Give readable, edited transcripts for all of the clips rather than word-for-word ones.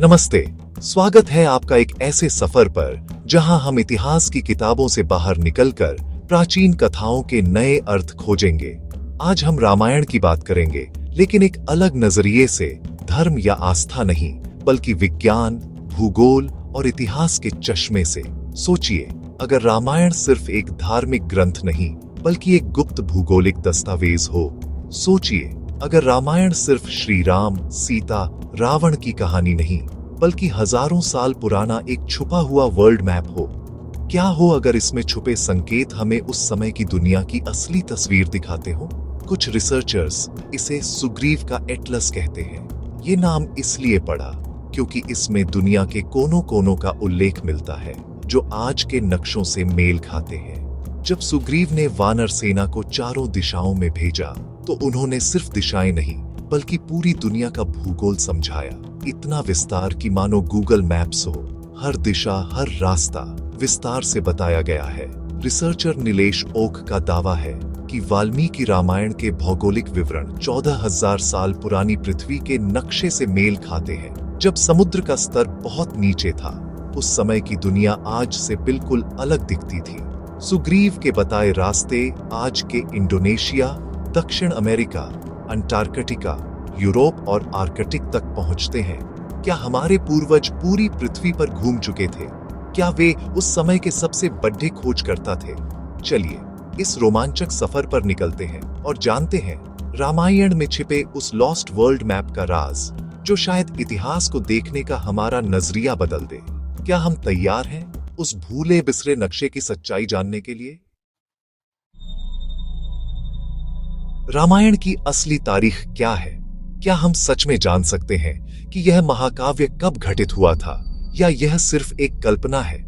नमस्ते। स्वागत है आपका एक ऐसे सफर पर जहां हम इतिहास की किताबों से बाहर निकलकर प्राचीन कथाओं के नए अर्थ खोजेंगे। आज हम रामायण की बात करेंगे, लेकिन एक अलग नजरिए से। धर्म या आस्था नहीं, बल्कि विज्ञान, भूगोल और इतिहास के चश्मे से। सोचिए, अगर रामायण सिर्फ एक धार्मिक ग्रंथ नहीं, बल्कि एक गुप्त भूगोलिक दस्तावेज हो। सोचिए, अगर रामायण सिर्फ श्री राम, सीता, रावण की कहानी नहीं, बल्कि हजारों साल पुराना एक छुपा हुआ वर्ल्ड मैप हो। क्या हो अगर इसमें छुपे संकेत हमें उस समय की दुनिया की असली तस्वीर दिखाते हो? कुछ रिसर्चर्स इसे सुग्रीव का एटलस कहते हैं। ये नाम इसलिए पड़ा क्योंकि इसमें दुनिया के कोनों कोनों का उल्लेख मिलता है, जो आज के नक्शों से मेल खाते हैं। जब सुग्रीव ने वानर सेना को चारों दिशाओं में भेजा, तो उन्होंने सिर्फ दिशाएं नहीं, बल्कि पूरी दुनिया का भूगोल समझाया। इतना विस्तार कि मानो गूगल मैप्स हो। हर दिशा, हर रास्ता विस्तार से बताया गया है। रिसर्चर नीलेश ओक का दावा है कि वाल्मीकि रामायण के भौगोलिक विवरण 14,000 साल पुरानी पृथ्वी के नक्शे से मेल खाते हैं। जब समुद्र का स्तर बहुत नीचे था, उस समय की दुनिया आज से बिल्कुल अलग दिखती थी। सुग्रीव के बताए रास्ते आज के इंडोनेशिया, दक्षिण अमेरिका, अंटार्कटिका, यूरोप और आर्कटिक तक पहुंचते हैं। क्या हमारे पूर्वज पूरी पृथ्वी पर घूम चुके थे? क्या वे उस समय के सबसे बड़े खोजकर्ता थे? चलिए इस रोमांचक सफर पर निकलते हैं और जानते हैं रामायण में छिपे उस लॉस्ट वर्ल्ड मैप का राज, जो शायद इतिहास को देखने का हमारा नजरिया बदल दे। क्या हम तैयार हैं उस भूले बिसरे नक्शे की सच्चाई जानने के लिए? रामायण की असली तारीख क्या है? क्या हम सच में जान सकते हैं कि यह महाकाव्य कब घटित हुआ था, या यह सिर्फ एक कल्पना है?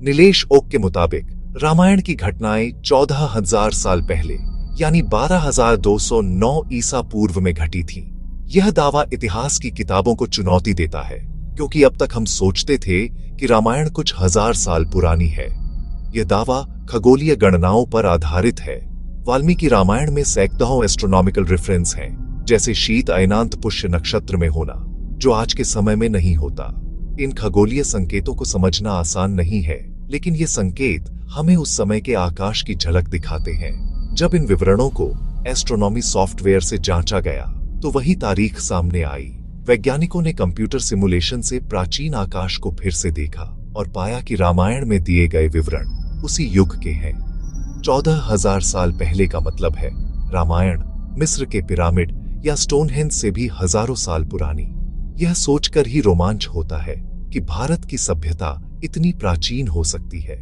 नीलेश ओक के मुताबिक रामायण की घटनाएं 14,000 साल पहले, यानी 12,209 ईसा पूर्व में घटी थीं। यह दावा इतिहास की किताबों को चुनौती देता है, क्योंकि अब तक हम सोचते थे कि रामायण कुछ हजार साल पुरानी है। यह दावा खगोलीय गणनाओं पर आधारित है। वाल्मीकि रामायण में सैकड़ों एस्ट्रोनॉमिकल रेफरेंस हैं, जैसे शीत अयनांत पुष्य नक्षत्र में होना, जो आज के समय में नहीं होता। इन खगोलीय संकेतों को समझना आसान नहीं है, लेकिन ये संकेत हमें उस समय के आकाश की झलक दिखाते हैं। जब इन विवरणों को एस्ट्रोनॉमी सॉफ्टवेयर से जांचा गया, तो वही तारीख सामने आई। वैज्ञानिकों ने कंप्यूटर सिमुलेशन से प्राचीन आकाश को फिर से देखा और पाया कि रामायण में दिए गए विवरण उसी युग के हैं। 14,000 साल पहले का मतलब है रामायण मिस्र के पिरामिड या स्टोनहेंज से भी हजारों साल पुरानी। यह सोचकर ही रोमांच होता है कि भारत की सभ्यता इतनी प्राचीन हो सकती है।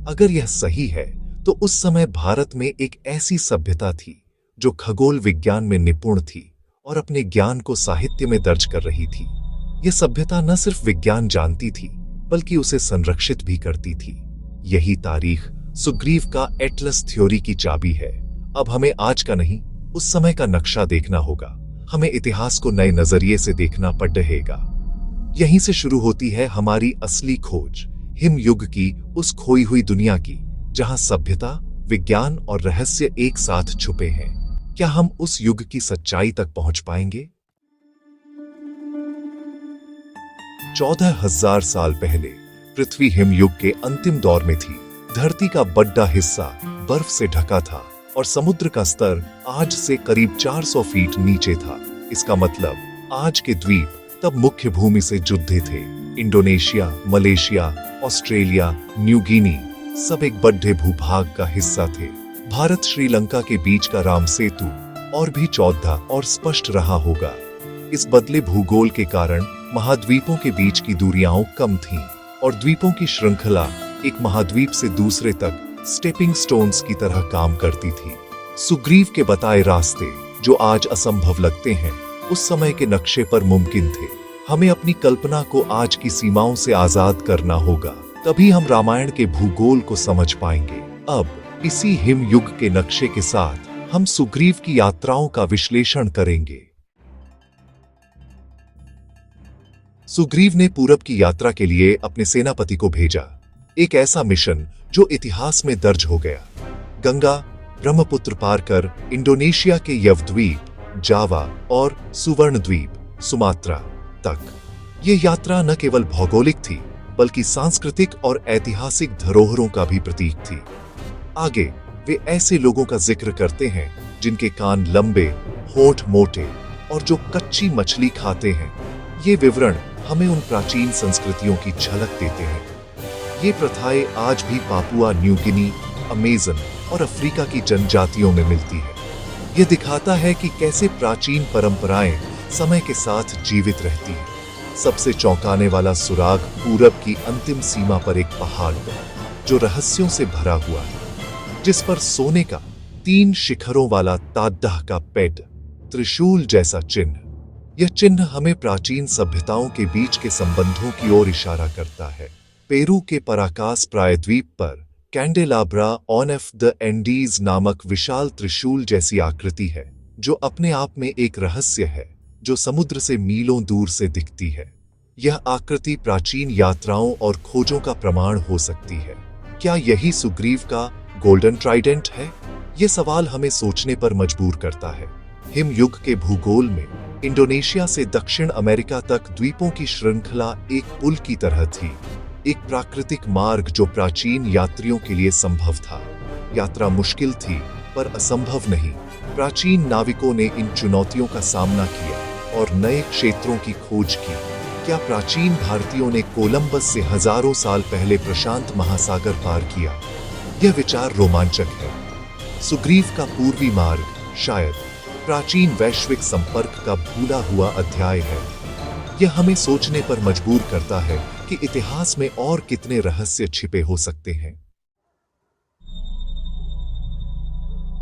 अगर यह सही है, तो उस समय भारत में एक ऐसी सभ्यता थी जो खगोल विज्ञान में निपुण थी और अपने ज्ञान को साहित्य में दर्ज कर रही थी। यह सभ्यता न सिर्फ विज्ञान जानती थी, बल्कि उसे संरक्षित भी करती थी। यही तारीख सुग्रीव का एटलस थ्योरी की चाबी है। अब हमें आज का नहीं, उस समय का नक्शा देखना होगा। हमें इतिहास को नए नजरिए से देखना पड़ेगा। यहीं से शुरू होती है हमारी असली खोज, हिम युग की उस खोई हुई दुनिया की, जहां सभ्यता, विज्ञान और रहस्य एक साथ छुपे हैं। क्या हम उस युग की सच्चाई तक पहुंच पाएंगे? 14,000 साल पहले पृथ्वी हिमयुग के अंतिम दौर में थी। धरती का बड़ा हिस्सा बर्फ से ढका था और समुद्र का स्तर आज से करीब 400 फीट नीचे था। इसका मतलब आज के द्वीप तब मुख्य भूमि से जुड़े थे। Indonesia, Malaysia, Australia, New Guinea सब एक बड़े भूभाग का हिस्सा थे। भारत श्रीलंका के बीच का राम सेतु और भी चौड़ा और स्पष्ट रहा होगा। इस बदले भूगोल के कारण महाद्वीपों के बीच की दूरियां कम थीं और द्वीपों की श्रृंखला एक महाद्वीप से दूसरे तक स्टेपिंग स्टोन्स की तरह काम करती थी। सुग्रीव के बताए रास्ते, जो आज असंभव लगते हैं, उस समय के नक्शे पर मुमकिन थे। हमें अपनी कल्पना को आज की सीमाओं से आजाद करना होगा, तभी हम रामायण के भूगोल को समझ पाएंगे। अब इसी हिम युग के नक्शे के साथ हम सुग्रीव की यात्राओं का विश्लेषण करेंगे। सुग्रीव ने पूरब की यात्रा के लिए अपने सेनापति को भेजा, एक ऐसा मिशन जो इतिहास में दर्ज हो गया। गंगा, ब्रह्मपुत्र पार कर इंडोनेशिया के यवद्वीप, जावा और सुवर्ण द्वीप, सुमात्रा तक ये यात्रा न केवल भौगोलिक थी बल्कि सांस्कृतिक और ऐतिहासिक धरोहरों का भी प्रतीक थी। आगे वे ऐसे लोगों का जिक्र करते हैं जिनके कान लंबे, होंठ मोटे और जो कच्ची मछली खाते हैं। ये विवरण हमें उन प्राचीन संस्कृतियों की झलक देते हैं। ये प्रथाएं आज भी पापुआ न्यू गिनी, अमेज़न और अफ्रीका की जनजातियों में मिलती है। ये दिखाता है कि कैसे प्राचीन परंपराएं समय के साथ जीवित रहती हैं। सबसे चौंकाने वाला सुराग पूरब की अंतिम सीमा पर एक पहाड़ पर, जो रहस्यों से भरा हुआ है, जिस पर सोने का 3 शिखरों वाला ताड्डाह का पेड, त्रिशूल जैसा चिन्ह। यह चिन्ह हमें प्राचीन सभ्यताओं के बीच के संबंधों की ओर इशारा करता है। पेरू के पराकास प्रायद्वीप पर कैंडेलाब्रा ऑफ द एंडीज नामक विशाल त्रिशूल जैसी आकृति है, जो अपने आप में एक रहस्य है, जो समुद्र से मीलों दूर से दिखती है। यह आकृति प्राचीन यात्राओं और खोजों का प्रमाण हो सकती है। क्या यही सुग्रीव का गोल्डन ट्राइडेंट है? यह सवाल हमें सोचने पर मजबूर करता है। हिम युग के भूगोल में इंडोनेशिया से दक्षिण अमेरिका तक द्वीपों की श्रृंखला एक पुल की तरह थी, एक प्राकृतिक मार्ग जो प्राचीन यात्रियों के लिए संभव था। यात्रा मुश्किल थी पर असंभव नहीं। प्राचीन नाविकों ने इन चुनौतियों का सामना किया और नए क्षेत्रों की खोज की। क्या प्राचीन भारतीयों ने कोलंबस से हजारों साल पहले प्रशांत महासागर पार किया? यह विचार रोमांचक है। सुग्रीव का पूर्वी मार्ग शायद प्राचीन वैश्विक संपर्क का भूला हुआ अध्याय है। यह हमें सोचने पर मजबूर करता है कि इतिहास में और कितने रहस्य छिपे हो सकते हैं।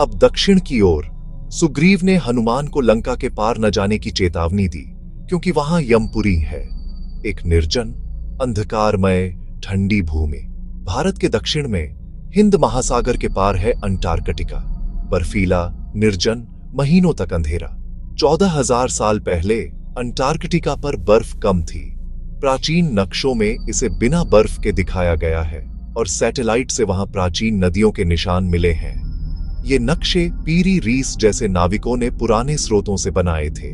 अब दक्षिण की ओर सुग्रीव ने हनुमान को लंका के पार न जाने की चेतावनी दी, क्योंकि वहां यमपुरी है, एक निर्जन, अंधकारमय, ठंडी भूमि। भारत के दक्षिण में हिंद महासागर के पार है अंटार्कटिका, बर्फीला, निर्जन, महीनों तक अंधेरा। 14,000 साल पहले अंटार्कटिका पर बर्फ कम थी। प्राचीन नक्शों में इसे बिना बर्फ के दिखाया गया है और सैटेलाइट से वहां प्राचीन नदियों के निशान मिले हैं। ये नक्शे पीरी रीस जैसे नाविकों ने पुराने स्रोतों से बनाए थे।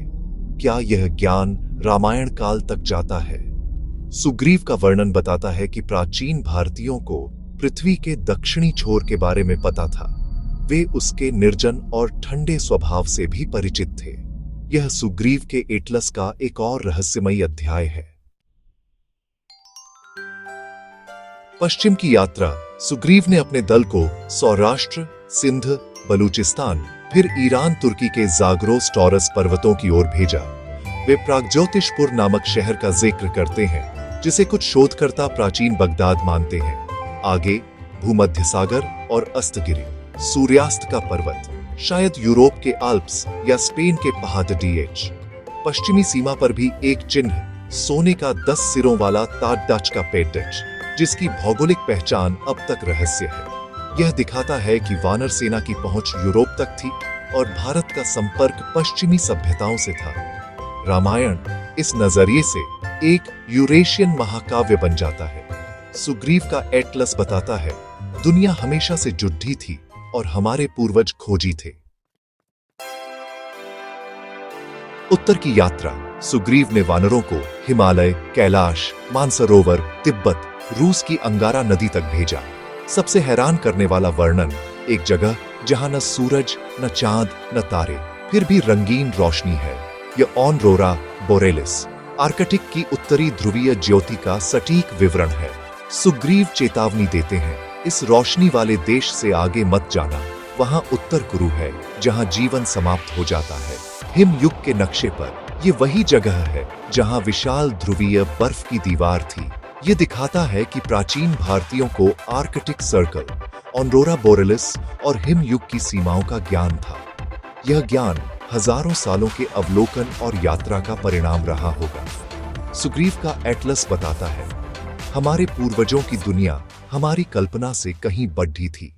क्या यह ज्ञान रामायण काल तक जाता है? सुग्रीव का वर्णन बताता है कि प्राचीन भारतीयों को पृथ्वी के दक्षिणी छोर के बारे में पता था। वे उसके निर्जन और ठंडे स्वभाव से भी परिचित थे। यह सुग्रीव के एटलस का एक और रहस्यमयी अध्याय है। पश्चिम की यात्रा सुग्रीव ने अपने दल को सौराष्ट्र, सिंध, बलूचिस्तान, फिर ईरान तुर्की के जाग्रोस टॉरस पर्वतों की ओर भेजा। वे प्रागज्योतिषपुर नामक शहर का जिक्र करते हैं, जिसे कुछ शोधकर्ता प्राचीन बगदाद मानते हैं। आगे भूमध्य सागर और अस्तगिरी, सूर्यास्त का पर्वत, शायद यूरोप के आल्प्स या स्पेन के पहाड़ डीएच। पश्चिमी सीमा पर भी एक चिन्ह, सोने का 10 सिरों वाला ताड्डाच का पेड्डच, जिसकी भौगोलिक पहचान अब तक रहस्य है। यह दिखाता है कि वानर सेना की पहुंच यूरोप तक थी और भारत का संपर्क पश्चिमी सभ्यताओं से था। रामायण इस नजरिए से एक यूरेशियन महाकाव्य बन जाता है। सुग्रीव का एटलस बताता है, दुनिया हमेशा से जुड़ी थी और हमारे पूर्वज खोजी थे। उत्तर की यात्रा सुग्रीव ने वानरों को हिमालय, कैलाश, मानसरोवर, तिब्बत, रूस की अंगारा नदी तक भेजा। सबसे हैरान करने वाला वर्णन, एक जगह जहां न सूरज, न चांद, न तारे, फिर भी रंगीन रोशनी है। यह ऑरोरा बोरेलिस, आर्कटिक की उत्तरी ध्रुवीय ज्योति का सटीक विवरण है। सुग्रीव चेतावनी देते हैं, इस रोशनी वाले देश से आगे मत जाना। वहां उत्तर कुरु है, जहां जीवन समाप्त हो जाता है। हिम युग के नक्शे पर यह वही जगह है जहां विशाल ध्रुवीय बर्फ की दीवार थी। ये दिखाता है कि प्राचीन भारतीयों को आर्कटिक सर्कल, ऑरोरा बोरेलिस और हिम युग की सीमाओं का ज्ञान था। यह ज्ञान हजारों सालों के अवलोकन और यात्रा का परिणाम रहा होगा। सुग्रीव का एटलस बताता है, हमारे पूर्वजों की दुनिया हमारी कल्पना से कहीं बढ़ी थी।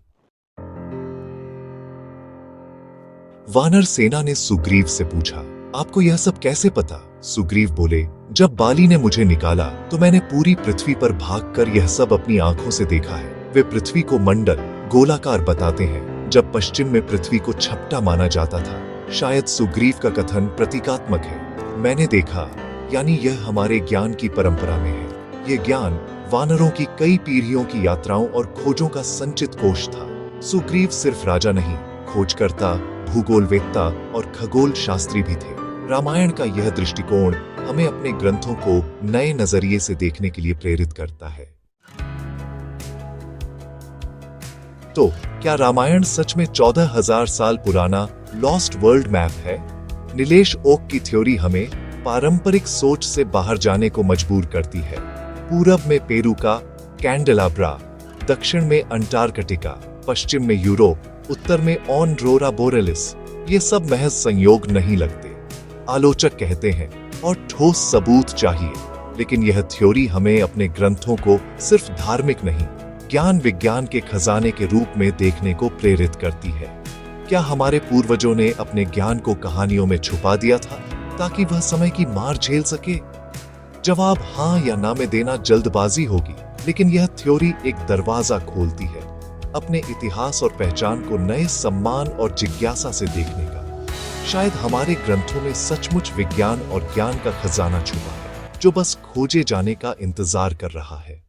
वानर सेना ने सुग्रीव से पूछा, आपको यह सब कैसे पता? सुग्रीव बोले, जब बाली ने मुझे निकाला तो मैंने पूरी पृथ्वी पर भागकर यह सब अपनी आंखों से देखा है। वे पृथ्वी को मंडल, गोलाकार बताते हैं, जब पश्चिम में पृथ्वी को छपटा माना जाता था। शायद सुग्रीव का कथन प्रतीकात्मक है। मैंने देखा, यानी यह हमारे ज्ञान की परंपरा में है। यह ज्ञान वानरों की कई पीढ़ियों की यात्राओं और खोजों का संचित कोश था। सुग्रीव सिर्फ राजा नहीं, खोजकर्ता, भूगोलवेत्ता और खगोल शास्त्री भी थे। रामायण का यह दृष्टिकोण हमें अपने ग्रंथों को नए नजरिए से देखने के लिए प्रेरित करता है। तो क्या रामायण सच में 14,000 साल पुराना लॉस्ट वर्ल्ड मैप है? नीलेश ओक की थ्योरी हमें पारंपरिक सोच से बाहर जाने को मजबूर करती है। पूरब में पेरू का कैंडेलाब्रा, दक्षिण में अंटार्कटिका, पश्चिम में यूरोप, उत्तर में ऑनरोरा बोरेलिस, ये सब महज संयोग नहीं लगते। आलोचक कहते हैं और ठोस सबूत चाहिए, लेकिन यह थ्योरी हमें अपने ग्रंथों को सिर्फ धार्मिक नहीं, ज्ञान विज्ञान के खजाने के रूप में देखने को प्रेरित करती है। क्या हमारे पूर्वजों ने अपने ज्ञान को कहानियों में छुपा दिया था ताकि वह समय की मार झेल सके? जवाब हाँ या ना में देना जल्दबाजी होगी, लेकिन यह थ्योरी एक दरवाजा खोलती है अपने इतिहास और पहचान को नए सम्मान और जिज्ञासा से देखने का। शायद हमारे ग्रंथों में सचमुच विज्ञान और ज्ञान का खजाना छुपा है, जो बस खोजे जाने का इंतजार कर रहा है।